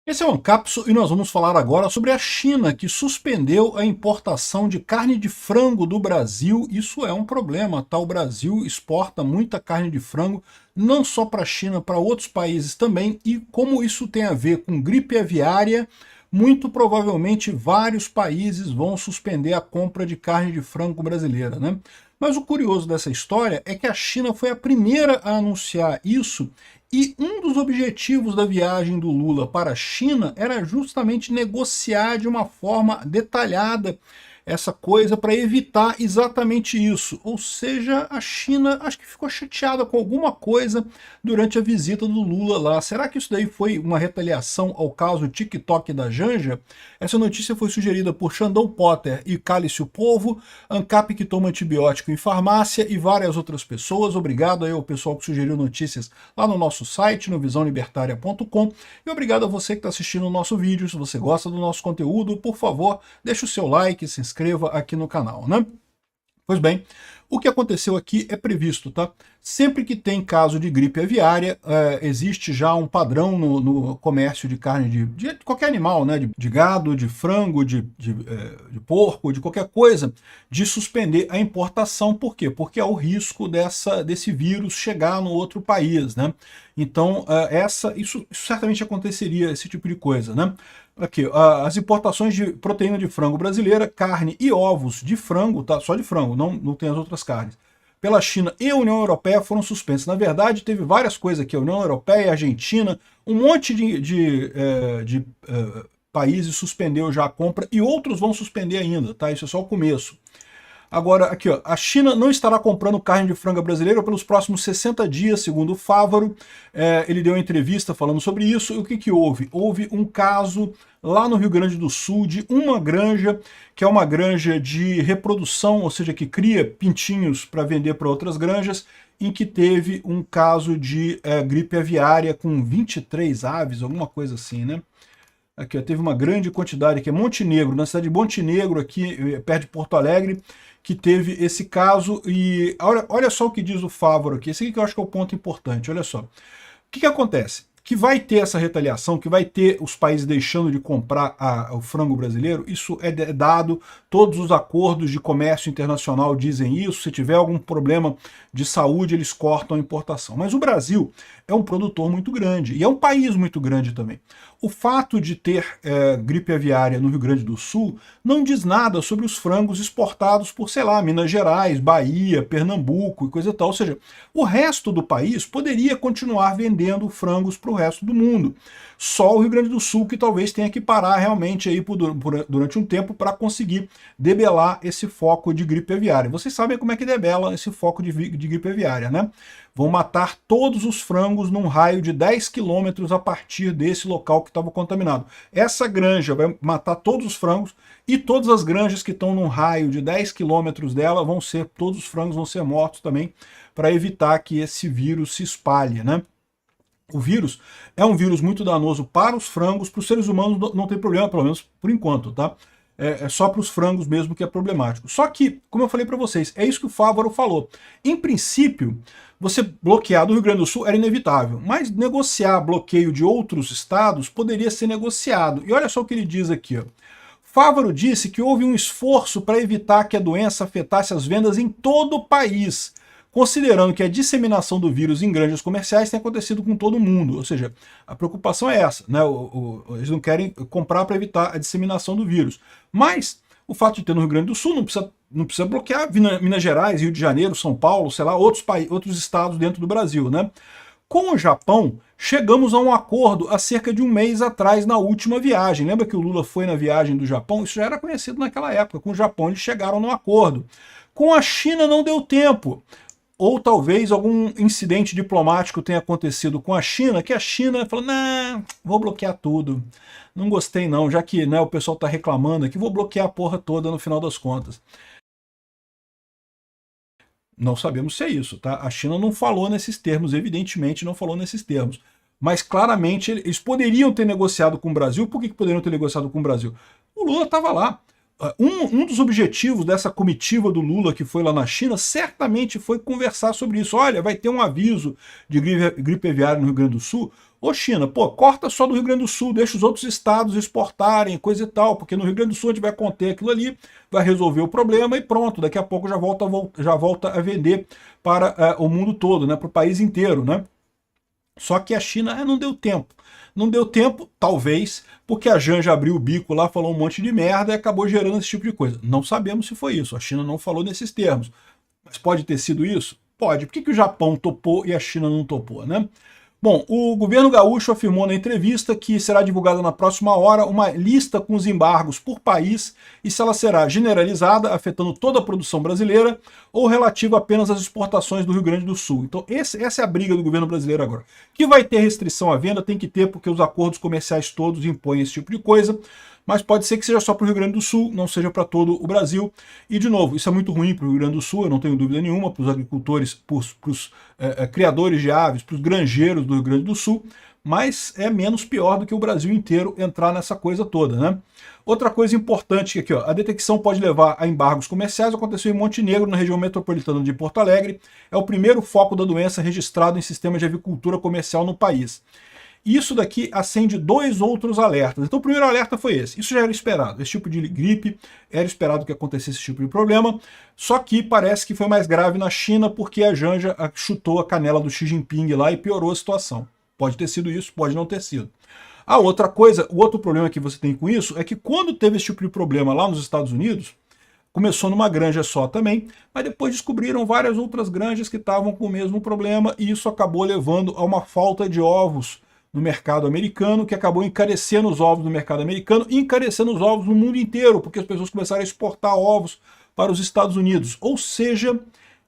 Esse é o Ancapso e nós vamos falar agora sobre a China, que suspendeu a importação de carne de frango do Brasil. Isso é um problema, tá? O Brasil exporta muita carne de frango, não só para a China, para outros países também. E como isso tem a ver com gripe aviária, muito provavelmente vários países vão suspender a compra de carne de frango brasileira, né? Mas o curioso dessa história é que a China foi a primeira a anunciar isso, e um dos objetivos da viagem do Lula para a China era justamente negociar de uma forma detalhada essa coisa para evitar exatamente isso. Ou seja, a China acho que ficou chateada com alguma coisa durante a visita do Lula lá. Será que isso daí foi uma retaliação ao caso TikTok da Janja? Essa notícia foi sugerida por Xandão Potter e Cálice o Povo, ANCAP que toma antibiótico em farmácia e várias outras pessoas. Obrigado aí ao pessoal que sugeriu notícias lá no nosso site, no visãolibertaria.com, e obrigado a você que está assistindo o nosso vídeo. Se você gosta do nosso conteúdo, por favor, deixe o seu like, se inscreva aqui no canal, né? Pois bem, o que aconteceu aqui é previsto, tá? Sempre que tem caso de gripe aviária, existe já um padrão no comércio de carne de qualquer animal, né? De gado, de frango, de porco, de qualquer coisa, de suspender a importação. Por quê? Porque há o risco desse vírus chegar no outro país, né? Então, isso certamente aconteceria, esse tipo de coisa, né? Aqui, as importações de proteína de frango brasileira, carne e ovos de frango, tá? Só de frango, não tem as outras carnes, pela China e a União Europeia foram suspensas. Na verdade, teve várias coisas aqui, a União Europeia, a Argentina, um monte de países suspendeu já a compra e outros vão suspender ainda, tá? Isso é só o começo. Agora, aqui, ó, a China não estará comprando carne de frango brasileira pelos próximos 60 dias, segundo o Fávaro. Ele deu uma entrevista falando sobre isso. E o que houve? Houve um caso lá no Rio Grande do Sul de uma granja, que é uma granja de reprodução, ou seja, que cria pintinhos para vender para outras granjas, em que teve um caso de gripe aviária com 23 aves, alguma coisa assim, né? Aqui, ó, teve uma grande quantidade, aqui é Montenegro, na cidade de Montenegro, aqui perto de Porto Alegre, que teve esse caso. E olha só o que diz o Fávaro aqui, esse aqui que eu acho que é o ponto importante, olha só. O que acontece? Que vai ter essa retaliação, que vai ter os países deixando de comprar o frango brasileiro, isso é dado, todos os acordos de comércio internacional dizem isso, se tiver algum problema de saúde, eles cortam a importação. Mas o Brasil é um produtor muito grande, e é um país muito grande também. O fato de ter gripe aviária no Rio Grande do Sul não diz nada sobre os frangos exportados por, sei lá, Minas Gerais, Bahia, Pernambuco e coisa e tal. Ou seja, o resto do país poderia continuar vendendo frangos para o resto do mundo. Só o Rio Grande do Sul que talvez tenha que parar realmente aí durante um tempo para conseguir debelar esse foco de gripe aviária. Vocês sabem como é que debela esse foco de gripe aviária, né? Vão matar todos os frangos num raio de 10 quilômetros a partir desse local que estava contaminado. Essa granja vai matar todos os frangos e todas as granjas que estão num raio de 10 quilômetros dela todos os frangos vão ser mortos também, para evitar que esse vírus se espalhe, né? O vírus é um vírus muito danoso para os frangos, para os seres humanos não tem problema, pelo menos por enquanto, tá? É só para os frangos mesmo que é problemático. Só que, como eu falei para vocês, é isso que o Fávaro falou. Em princípio, você bloquear do Rio Grande do Sul era inevitável, mas negociar bloqueio de outros estados poderia ser negociado. E olha só o que ele diz aqui, ó. Fávaro disse que houve um esforço para evitar que a doença afetasse as vendas em todo o país, considerando que a disseminação do vírus em granjas comerciais tem acontecido com todo mundo. Ou seja, a preocupação é essa, né? Eles não querem comprar para evitar a disseminação do vírus. Mas o fato de ter no Rio Grande do Sul não precisa bloquear Minas Gerais, Rio de Janeiro, São Paulo, sei lá, outros estados dentro do Brasil, né? Com o Japão, chegamos a um acordo há cerca de um mês atrás na última viagem. Lembra que o Lula foi na viagem do Japão? Isso já era conhecido naquela época. Com o Japão eles chegaram num acordo. Com a China não deu tempo. Ou talvez algum incidente diplomático tenha acontecido com a China, que a China falou, não, vou bloquear tudo. Não gostei não, já que, né, o pessoal está reclamando aqui, vou bloquear a porra toda no final das contas. Não sabemos se é isso, tá? A China não falou nesses termos, evidentemente não falou nesses termos. Mas claramente eles poderiam ter negociado com o Brasil. Por que poderiam ter negociado com o Brasil? O Lula estava lá. Um dos objetivos dessa comitiva do Lula que foi lá na China certamente foi conversar sobre isso. Olha, vai ter um aviso de gripe aviária no Rio Grande do Sul. Ô China, pô, corta só do Rio Grande do Sul, deixa os outros estados exportarem, coisa e tal, porque no Rio Grande do Sul a gente vai conter aquilo ali, vai resolver o problema e pronto, daqui a pouco já volta a vender para o mundo todo, né, para o país inteiro, né? Só que a China não deu tempo. Não deu tempo, talvez, porque a Janja abriu o bico lá, falou um monte de merda e acabou gerando esse tipo de coisa. Não sabemos se foi isso, a China não falou nesses termos. Mas pode ter sido isso? Pode. Por que o Japão topou e a China não topou, né? Bom, o governo gaúcho afirmou na entrevista que será divulgada na próxima hora uma lista com os embargos por país e se ela será generalizada, afetando toda a produção brasileira, ou relativa apenas às exportações do Rio Grande do Sul. Então essa é a briga do governo brasileiro agora. Que vai ter restrição à venda, tem que ter, porque os acordos comerciais todos impõem esse tipo de coisa, mas pode ser que seja só para o Rio Grande do Sul, não seja para todo o Brasil. E, de novo, isso é muito ruim para o Rio Grande do Sul, eu não tenho dúvida nenhuma, para os agricultores, para os criadores de aves, para os granjeiros do Rio Grande do Sul, mas é menos pior do que o Brasil inteiro entrar nessa coisa toda, né? Outra coisa importante aqui, ó, a detecção pode levar a embargos comerciais, aconteceu em Montenegro, na região metropolitana de Porto Alegre, é o primeiro foco da doença registrado em sistema de avicultura comercial no país. Isso daqui acende dois outros alertas. Então o primeiro alerta foi esse. Isso já era esperado. Esse tipo de gripe, era esperado que acontecesse esse tipo de problema. Só que parece que foi mais grave na China porque a Janja chutou a canela do Xi Jinping lá e piorou a situação. Pode ter sido isso, pode não ter sido. A outra coisa, o outro problema que você tem com isso é que quando teve esse tipo de problema lá nos Estados Unidos, começou numa granja só também, mas depois descobriram várias outras granjas que estavam com o mesmo problema e isso acabou levando a uma falta de ovos no mercado americano, que acabou encarecendo os ovos no mercado americano e encarecendo os ovos no mundo inteiro, porque as pessoas começaram a exportar ovos para os Estados Unidos. Ou seja,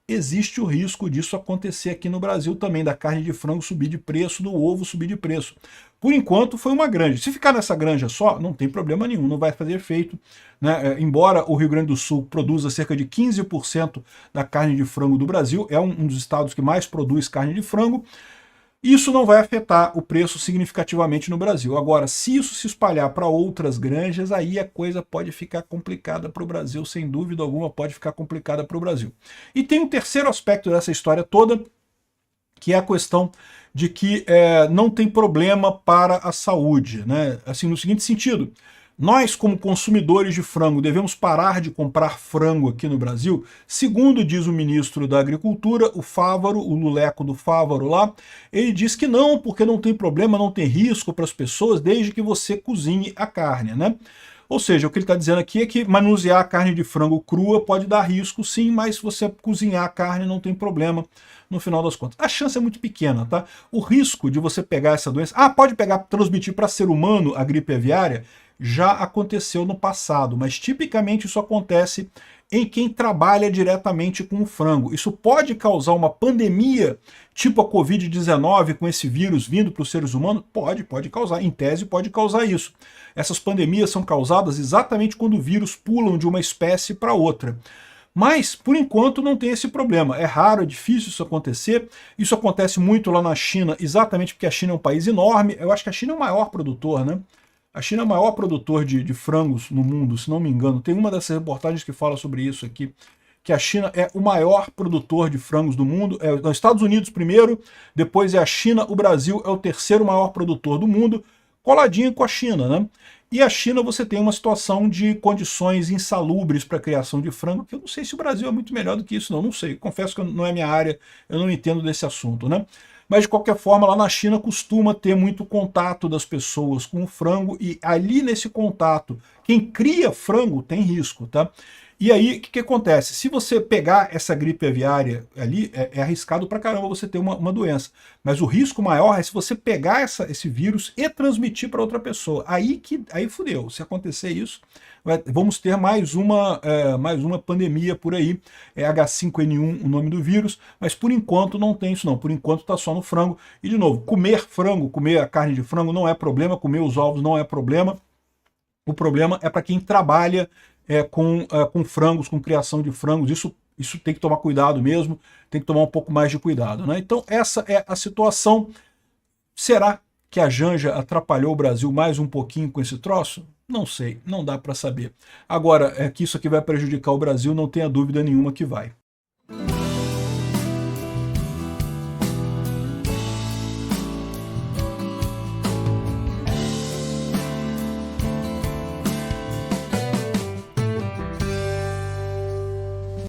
existe o risco disso acontecer aqui no Brasil também, da carne de frango subir de preço, do ovo subir de preço. Por enquanto foi uma granja. Se ficar nessa granja só, não tem problema nenhum, não vai fazer efeito, né? Embora o Rio Grande do Sul produza cerca de 15% da carne de frango do Brasil, é um dos estados que mais produz carne de frango, isso não vai afetar o preço significativamente no Brasil. Agora, se isso se espalhar para outras granjas, aí a coisa pode ficar complicada para o Brasil, sem dúvida alguma pode ficar complicada para o Brasil. E tem um terceiro aspecto dessa história toda, que é a questão de que não tem problema para a saúde, né? Assim, no seguinte sentido, nós, como consumidores de frango, devemos parar de comprar frango aqui no Brasil? Segundo diz o ministro da Agricultura, o Fávaro, o Luleco do Fávaro lá, ele diz que não, porque não tem problema, não tem risco para as pessoas, desde que você cozinhe a carne, né? Ou seja, o que ele está dizendo aqui é que manusear a carne de frango crua pode dar risco, sim, mas se você cozinhar a carne não tem problema no final das contas. A chance é muito pequena, tá? O risco de você pegar essa doença... pode pegar, transmitir para ser humano a gripe aviária? Já aconteceu no passado, mas tipicamente isso acontece em quem trabalha diretamente com o frango. Isso pode causar uma pandemia, tipo a Covid-19, com esse vírus vindo para os seres humanos? Pode causar, em tese pode causar isso. Essas pandemias são causadas exatamente quando vírus pulam de uma espécie para outra. Mas, por enquanto, não tem esse problema. É raro, é difícil isso acontecer. Isso acontece muito lá na China, exatamente porque a China é um país enorme. Eu acho que a China é o maior produtor, né? A China é o maior produtor de frangos no mundo, se não me engano. Tem uma dessas reportagens que fala sobre isso aqui, que a China é o maior produtor de frangos do mundo. É os Estados Unidos primeiro, depois é a China, o Brasil é o terceiro maior produtor do mundo, coladinho com a China, né? E a China você tem uma situação de condições insalubres para a criação de frango, que eu não sei se o Brasil é muito melhor do que isso, não sei. Confesso que não é minha área, eu não entendo desse assunto, né? Mas, de qualquer forma, lá na China costuma ter muito contato das pessoas com o frango e ali nesse contato, quem cria frango tem risco, tá? E aí, o que acontece? Se você pegar essa gripe aviária ali, é arriscado pra caramba você ter uma doença. Mas o risco maior é se você pegar esse vírus e transmitir para outra pessoa. Aí fudeu. Se acontecer isso, vamos ter mais uma pandemia por aí. É H5N1 o nome do vírus, mas por enquanto não tem isso não. Por enquanto está só no frango. E de novo, comer frango, comer a carne de frango não é problema, comer os ovos não é problema. O problema é para quem trabalha com frangos, com criação de frangos. Isso tem que tomar cuidado mesmo, tem que tomar um pouco mais de cuidado, né? Então essa é a situação. Será que a Janja atrapalhou o Brasil mais um pouquinho com esse troço? Não sei, não dá para saber. Agora, que isso aqui vai prejudicar o Brasil, não tenha dúvida nenhuma que vai.